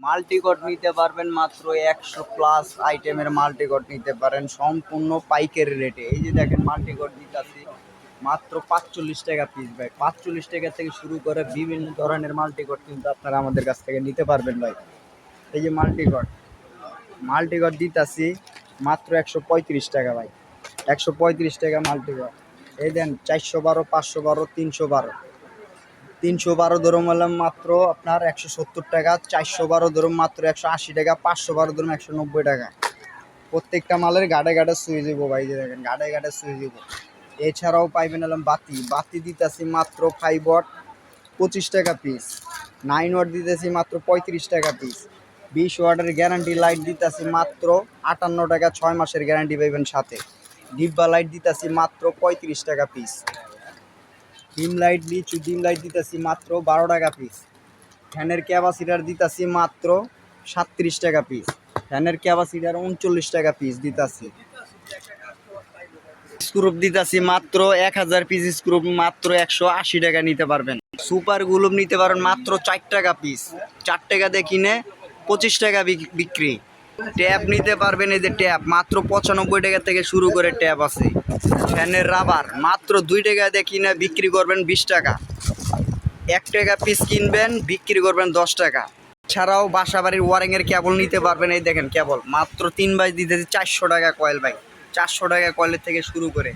মাল্টিকট নিতে পারবেন মাত্র 100+ আইটেমের মাল্টিকট নিতে পারেন সম্পূর্ণ পাইকারি রেটে। এই যে দেখেন মাল্টিকট দিতেছি মাত্র 45 টাকা পিস ভাই। 45 টাকা থেকে শুরু করে বিভিন্ন ধরনের মাল্টিকট কিন্তু আপনারা আমাদের কাছ থেকে নিতে পারবেন ভাই। এই যে মাল্টিকট দিতেছি মাত্র 135 টাকা ভাই। 135 টাকা মাল্টিকট। এই দেন 412, 512, 312। 312 ধরুন হলাম মাত্র আপনার 170 টাকা, 412 ধরুন মাত্র 180 টাকা, 512 ধরুন 190 টাকা। প্রত্যেকটা মালের গাড়ে গাড়ে সুইচ দিব ভাই, যে দেখেন গাড়ে গাড়ে সুইচ দিব। এছাড়াও পাইবেন হলাম বাতি দিতেছি মাত্র 5 ওয়াট 25 টাকা পিস। 9 ওয়াট দিতেছি মাত্র 35 টাকা পিস। 20 ওয়াটের গ্যারান্টি লাইট দিতেছি মাত্র 58 টাকা, 6 মাসের গ্যারান্টি পাইবেন সাথে। ডিব্বা লাইট দিতেছি মাত্র 35 টাকা পিস। ডিম লাইট দিতেছি মাত্র 12 টাকা পিস। ফ্যানের ক্যাপাসিটার দিতেছি মাত্র 37 টাকা পিস। ফ্যানের ক্যাপাসিটার 39 টাকা পিস দিতেছি। স্ক্রুপ দিতেছি মাত্র 1000 পিস স্ক্রুপ মাত্র 180 টাকা নিতে পারবেন। সুপার গ্লুব নিতে পারেন মাত্র 4 টাকা পিস। 4 টাকা দিয়ে কিনে 25 টাকা বিক্রি। ট্যাপ নিতে পারবেন, এই যে ট্যাপ মাত্র 95 টাকা থেকে শুরু করে ট্যাপ আছে। ফ্যানের রাবার মাত্র 2 টাকা দিয়ে কিনে বিক্রি করবেন 20 টাকা। 1 টাকা পিস কিনবেন বিক্রি করবেন 10 টাকা। ছাড়াও বাসাবাড়ির ওয়ারিংয়ের কেবল নিতে পারবেন। এই দেখেন কেবল মাত্র 3 বাই দিতেছি 400 টাকা কয়েল ভাই। 400 টাকা কয়েলের থেকে শুরু করে